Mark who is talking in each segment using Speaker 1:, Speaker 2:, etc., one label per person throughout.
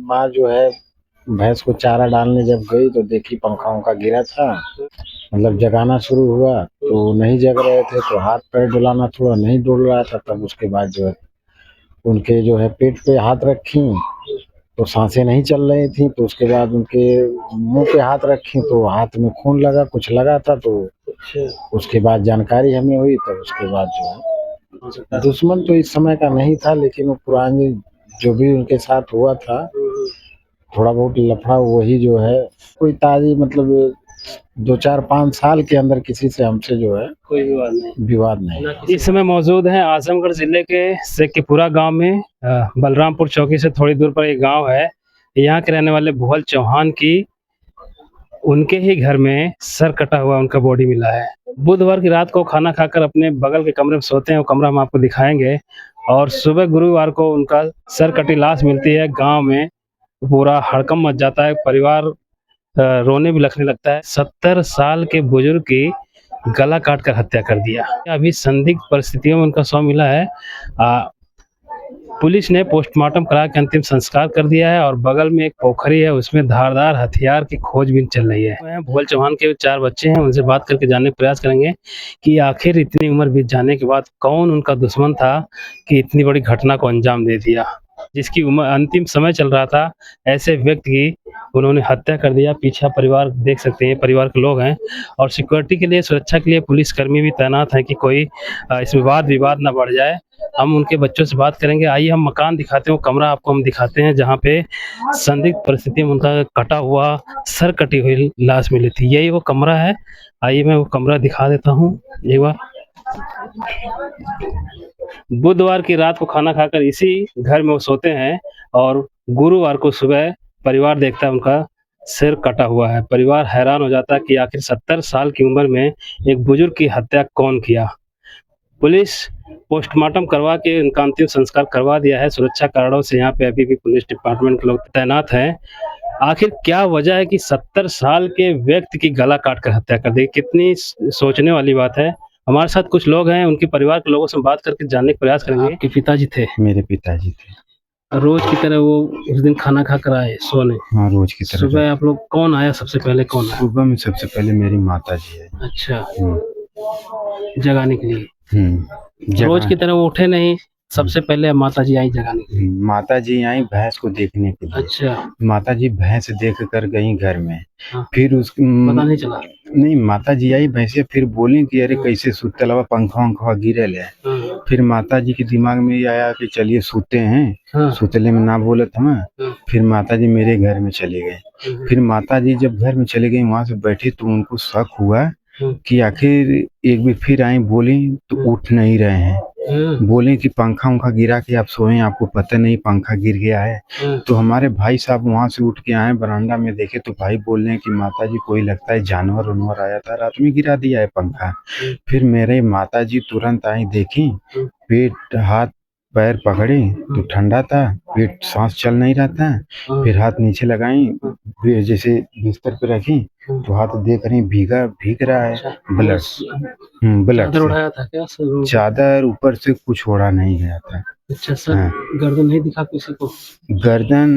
Speaker 1: माँ जो है भैंस को चारा डालने जब गई तो देखी पंखा उनका गिरा था। मतलब जगाना शुरू हुआ तो नहीं जग रहे थे, तो हाथ पैर डुलाना थोड़ा नहीं डुल रहा था। तब उसके बाद जो है उनके जो है पेट पे हाथ रखी तो सांसें नहीं चल रही थी। तो उसके बाद उनके मुंह पे हाथ रखी तो हाथ में खून लगा, कुछ लगा था। तो उसके बाद जानकारी हमें हुई, तो उसके बाद जो है दुश्मन तो इस समय का नहीं था, लेकिन वो पुरानी जो भी उनके साथ हुआ था थोड़ा बहुत लफड़ा, वही जो है कोई ताजी मतलब 2 4 5 साल के अंदर किसी से हमसे जो है कोई विवाद नहीं।
Speaker 2: इस समय मौजूद हैं आजमगढ़ जिले के शेखपुरा गांव में। बलरामपुर चौकी से थोड़ी दूर पर एक गांव है। यहाँ के रहने वाले भुवल चौहान की उनके ही घर में सर कटा हुआ उनका बॉडी मिला है। बुधवार की रात को खाना खाकर अपने बगल के कमरे में सोते हैं, वो कमरा हम आपको दिखाएंगे। और सुबह गुरुवार को उनका सर कटी लाश मिलती है। गांव में पूरा हड़कंप मच जाता है, परिवार रोने भी लगने लगता है। 70 साल के बुजुर्ग की गला काट कर हत्या कर दिया। अभी संदिग्ध परिस्थितियों में उनका शव मिला है। पुलिस ने पोस्टमार्टम करा के अंतिम संस्कार कर दिया है और बगल में एक पोखरी है, उसमें धारदार हथियार की खोजबीन चल रही है। भुवल चौहान के 4 बच्चे हैं, उनसे बात करके जानने का प्रयास करेंगे कि आखिर इतनी उम्र बीत जाने के बाद कौन उनका दुश्मन था कि इतनी बड़ी घटना को अंजाम दे दिया। जिसकी उम्र अंतिम समय चल रहा था, ऐसे व्यक्ति की उन्होंने हत्या कर दिया। पीछे परिवार देख सकते हैं, परिवार के लोग हैं और सिक्योरिटी के लिए, सुरक्षा के लिए पुलिसकर्मी भी तैनात है कि कोई इसमें वाद विवाद ना बढ़ जाए। हम उनके बच्चों से बात करेंगे। आइए हम मकान दिखाते हैं, कमरा आपको हम दिखाते हैं जहाँ पे संदिग्ध परिस्थिति में उनका कटा हुआ सर कटी हुई लाश मिली थी। यही वो कमरा है। आइए मैं वो कमरा दिखा देता हूँ एक बार। बुधवार की रात को खाना खाकर इसी घर में वो सोते हैं और गुरुवार को सुबह परिवार देखता है उनका सिर कटा हुआ है। परिवार हैरान हो जाता है कि आखिर 70 साल की उम्र में एक बुजुर्ग की हत्या कौन किया। पुलिस पोस्टमार्टम करवा के उनका अंतिम संस्कार करवा दिया है। सुरक्षा कारणों से यहाँ पे अभी भी पुलिस डिपार्टमेंट के लोग तैनात हैं। आखिर क्या वजह है कि 70 साल के व्यक्ति की गला काट कर हत्या कर दी? कितनी सोचने वाली बात है। हमारे साथ कुछ लोग हैं, उनके परिवार के लोगों से बात करके जानने का प्रयास करेंगे। आपके पिताजी थे?
Speaker 1: मेरे पिताजी थे।
Speaker 2: रोज की तरह वो उस दिन खाना खाकर आए सोने?
Speaker 1: हाँ, रोज की तरह।
Speaker 2: सुबह आप लोग कौन आया सबसे पहले? कौन आया
Speaker 1: सुबह में? सबसे पहले मेरी माता जी है।
Speaker 2: अच्छा, जगाने के लिए। रोज की तरह वो उठे नहीं, सबसे पहले माता जी आई जगाने के लिए?
Speaker 1: माता जी आई भैंस को देखने के लिए।
Speaker 2: अच्छा।
Speaker 1: माता जी भैंस देख कर गई घर में।
Speaker 2: हाँ।
Speaker 1: फिर उस
Speaker 2: पता नहीं चला?
Speaker 1: नहीं, माता जी आई भैंसे, फिर बोली कि अरे कैसे सुतल हुआ, पंखा वंखा गिरल है। फिर माता जी के दिमाग में ये आया कि चलिए सोते हैं। सुतले में ना बोलत हम। फिर माता जी मेरे घर में चले गए। फिर माता जी जब घर में चले गई, वहां से बैठी तो उनको शक हुआ कि आखिर एक बार फिर आई, बोली तो उठ नहीं रहे हैं। बोले कि पंखा उंखा गिरा के आप सोए, आपको पता नहीं पंखा गिर गया है। तो हमारे भाई साहब वहां से उठ के आए, बरामदा में देखे तो भाई बोल रहे हैं कि माता जी कोई लगता है जानवर उनवर आया था, रात में गिरा दिया है पंखा। फिर मेरे माता जी तुरंत आई, देखी, पेट हाथ पैर पकड़े तो ठंडा था, पेट सांस चल नहीं रहा था। फिर हाथ नीचे लगाई, जैसे बिस्तर पे रखी तो हाथ देख रही भीग रहा है ब्लड।
Speaker 2: चादर उड़ाया था क्या?
Speaker 1: चादर ऊपर से कुछ ओढ़ा नहीं गया था।
Speaker 2: अच्छा सर। हाँ। गर्दन नहीं दिखा किसी को? गर्दन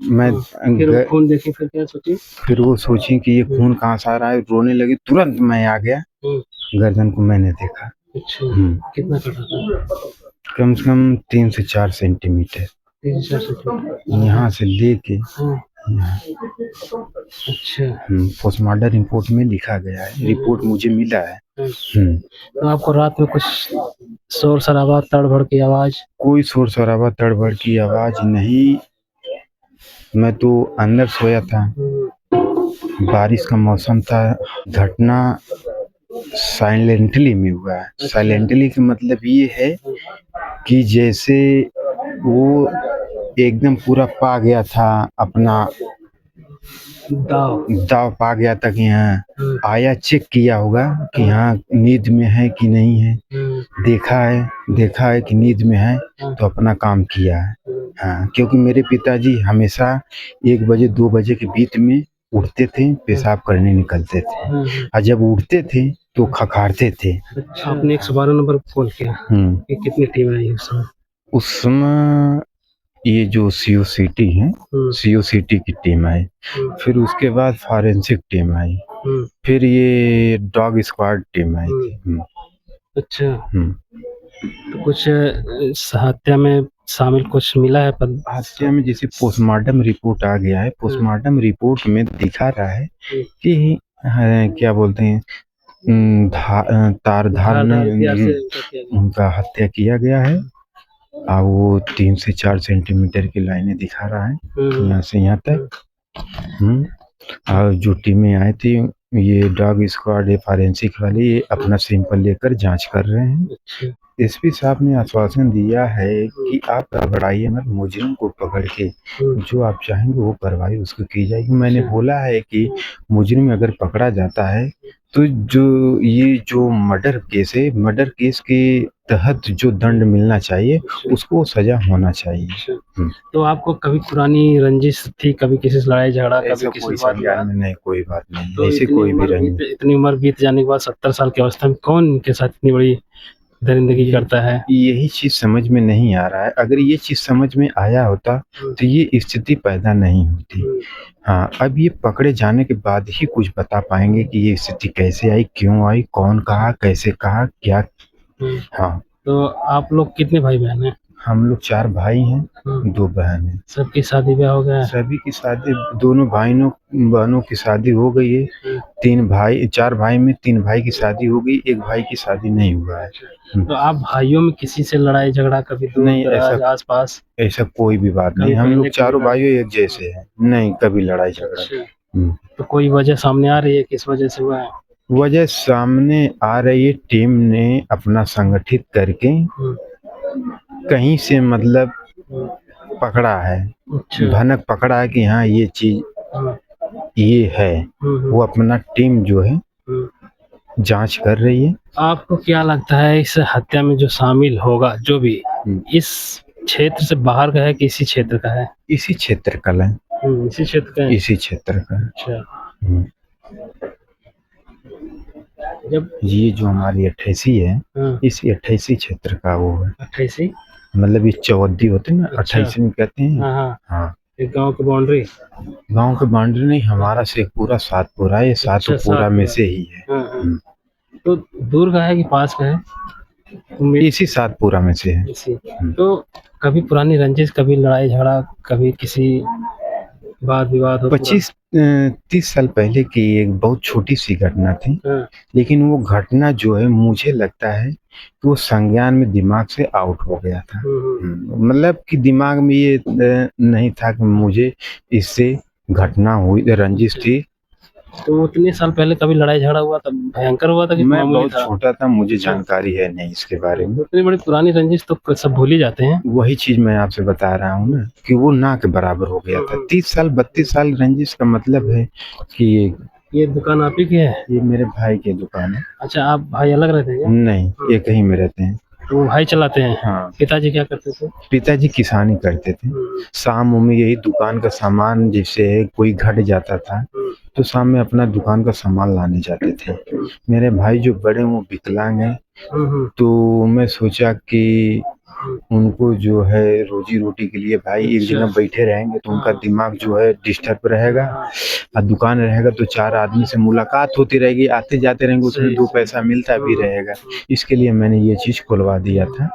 Speaker 1: मैं
Speaker 2: फिर खून देखे, फिर क्या सोची?
Speaker 1: फिर वो सोची कि ये खून कहाँ से आ रहा है, रोने लगी। तुरंत मैं आ गया, गर्दन को मैंने देखा।
Speaker 2: अच्छा। कितना कटा था?
Speaker 1: कम से कम 3 से 4 सेंटीमीटर।
Speaker 2: 3 से 4 सेंटीमीटर
Speaker 1: यहाँ से लेके।
Speaker 2: अच्छा।
Speaker 1: पोस्टमार्टम रिपोर्ट में लिखा गया है, रिपोर्ट मुझे मिला है।
Speaker 2: तो आपको रात में कुछ शोर शराबा, तड़बड़ की आवाज?
Speaker 1: कोई शोर शराबा तड़बड़ की आवाज नहीं। मैं तो अंदर सोया था, बारिश का मौसम था। घटना साइलेंटली में हुआ है। साइलेंटली का मतलब ये है कि जैसे वो एकदम पूरा पा गया था, अपना दाव पा गया था कि हाँ आया, चेक किया होगा कि हाँ नींद में है कि नहीं है। देखा है कि नींद में है तो अपना काम किया है। हाँ, क्योंकि मेरे पिताजी हमेशा 1 बजे 2 बजे के बीच में उठते थे, पेशाब करने निकलते थे। और जब उठते थे तो खखारते थे।
Speaker 2: आपने 112 नंबर कॉल किया? कितनी टीम आई उस समय?
Speaker 1: उस समय ये जो सीओसीटी है, सीओसीटी की टीम आई, फिर उसके बाद फॉरेंसिक टीम आई, फिर ये डॉग स्क्वाड टीम आई थी।
Speaker 2: अच्छा,
Speaker 1: हम्म।
Speaker 2: तो कुछ हत्या में शामिल कुछ मिला है
Speaker 1: हत्या में जैसे पोस्टमार्टम रिपोर्ट आ गया है, पोस्टमार्टम रिपोर्ट में दिखा रहा है कि क्या बोलते हैं, तार उनका हत्या किया गया है, और वो 3 से 4 सेंटीमीटर की लाइनें दिखा रहा है यहाँ से यहाँ तक। और जो टीमें आई थी, ये डॉग स्क्वाड, ये फॉरेंसिक वाले, ये अपना सैंपल लेकर जांच कर रहे हैं। एसपी साहब ने आश्वासन दिया है कि आप घबराइए मत, मुजरिम को पकड़ के जो आप चाहेंगे वो कार्रवाई उसको की जाएगी। मैंने बोला है कि मुजरिम अगर पकड़ा जाता है तो जो मर्डर केस है, मर्डर केस के तहत जो दंड मिलना चाहिए उसको सजा होना चाहिए।
Speaker 2: तो आपको कभी पुरानी रंजिश थी, कभी किसी से लड़ाई झगड़ा, कभी किसी
Speaker 1: कोई संज्ञान में नहीं, कोई बात नहीं,
Speaker 2: तो
Speaker 1: ऐसे कोई भी रंजिश।
Speaker 2: इतनी उम्र बीत जाने के बाद 70 साल की अवस्था में कौन इनके साथ इतनी बड़ी दरिंदगी करता है?
Speaker 1: यही चीज समझ में नहीं आ रहा है। अगर ये चीज समझ में आया होता तो ये स्थिति पैदा नहीं होती। हाँ, अब ये पकड़े जाने के बाद ही कुछ बता पाएंगे कि ये स्थिति कैसे आई, क्यों आई, कौन कहा, कैसे कहा, क्या। हाँ,
Speaker 2: तो आप लोग कितने भाई बहन हैं?
Speaker 1: हम लोग 4 भाई हैं, 2 बहन हैं।
Speaker 2: सबकी शादी ब्याह हो गया है?
Speaker 1: सभी की शादी, दोनों भाइयों बहनों की शादी हो गई है। 4 भाई में 3 भाई की शादी हो गई, 1 भाई की शादी नहीं हुआ है।
Speaker 2: तो आप भाइयों में किसी से लड़ाई झगड़ा कभी
Speaker 1: नहीं, ऐसा
Speaker 2: आस पास
Speaker 1: ऐसा कोई भी बात नहीं। हम लोग चारों भाइयों एक जैसे हैं, नहीं कभी लड़ाई झगड़ा।
Speaker 2: तो कोई वजह सामने आ रही है, किस वजह से हुआ है?
Speaker 1: वजह सामने आ रही है, टीम ने अपना संगठित करके कहीं से मतलब पकड़ा है, भनक पकड़ा है कि हाँ ये चीज ये है। वो अपना टीम जो है जांच कर रही है। आपको
Speaker 2: क्या लगता है इस हत्या में जो शामिल होगा, जो भी इस क्षेत्र से बाहर का है कि इसी क्षेत्र का है?
Speaker 1: इसी क्षेत्र का है।
Speaker 2: इसी क्षेत्र का है?
Speaker 1: इसी क्षेत्र का।
Speaker 2: अच्छा,
Speaker 1: जब ये जो हमारी 88 है, इसी 88 क्षेत्र का वो है।
Speaker 2: 88
Speaker 1: मतलब ये चौहद्दी होते हैं ना, 88 में कहते हैं। हाँ,
Speaker 2: एक गांव की बाउंड्री,
Speaker 1: गांव की बाउंड्री नहीं, हमारा शेखपुरा सातपुरा है, ये सातपुरा में से ही है।
Speaker 2: तो दूर का है कि पास का है?
Speaker 1: इसी सातपुरा में से है।
Speaker 2: तो कभी पुरानी रंजिश, कभी लड़ाई झगड़ा, कभी किसी वाद विवाद?
Speaker 1: 25-30 साल पहले की एक बहुत छोटी सी घटना थी, लेकिन वो घटना जो है मुझे लगता है कि वो संज्ञान में दिमाग से आउट हो गया था। मतलब कि दिमाग में ये नहीं था कि मुझे इससे घटना हुई, रंजिश थी।
Speaker 2: तो उतने साल पहले कभी लड़ाई झगड़ा हुआ था, भयंकर हुआ था कि
Speaker 1: मैं बहुत छोटा था, मुझे जानकारी है नहीं इसके बारे में।
Speaker 2: इतनी बड़ी पुरानी रंजिश तो सब भूल ही जाते हैं।
Speaker 1: वही चीज मैं आपसे बता रहा हूँ ना कि वो ना के बराबर हो गया था। 30 साल 32 साल रंजिश का मतलब है कि
Speaker 2: ये दुकान आप ही की है?
Speaker 1: ये मेरे भाई की दुकान है।
Speaker 2: अच्छा, आप भाई अलग रहते हैं?
Speaker 1: नहीं, एक ही में रहते हैं।
Speaker 2: तो भाई चलाते हैं?
Speaker 1: हाँ।
Speaker 2: पिताजी क्या करते थे?
Speaker 1: पिताजी किसानी करते थे। शाम में यही दुकान का सामान, जैसे कोई घट जाता था तो शाम में अपना दुकान का सामान लाने जाते थे। मेरे भाई जो बड़े वो विकलांग हैं, तो मैं सोचा कि उनको जो है रोजी रोटी के लिए भाई एक जगह बैठे रहेंगे तो उनका दिमाग जो है डिस्टर्ब रहेगा, और दुकान रहेगा तो 4 आदमी से मुलाकात होती रहेगी, आते जाते रहेंगे, उसमें 2 पैसा मिलता भी रहेगा। इसके लिए मैंने ये चीज खुलवा दिया था।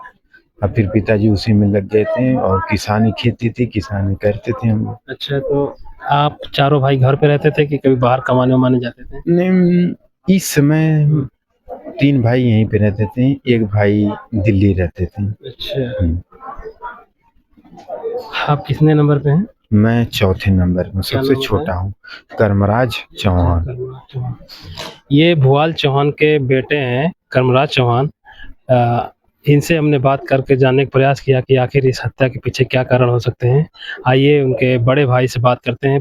Speaker 1: और फिर पिताजी उसी में लग गए थे, और किसानी खेती थी, किसानी करते थे हम।
Speaker 2: अच्छा, तो आप चारों भाई घर पे रहते थे कि कभी बाहर कमाने वमाने जाते थे?
Speaker 1: नहीं, इस समय 3 भाई यहीं पे रहते थे, 1 भाई दिल्ली रहते थे।
Speaker 2: अच्छा, आप कितने नंबर पे हैं?
Speaker 1: मैं 4थे नंबर में, सबसे छोटा हूँ। कर्मराज चौहान।
Speaker 2: ये भुआल चौहान के बेटे हैं, कर्मराज चौहान। इनसे हमने बात करके जानने का प्रयास किया कि आखिर इस हत्या के पीछे क्या कारण हो सकते हैं। आइए उनके बड़े भाई से बात करते हैं।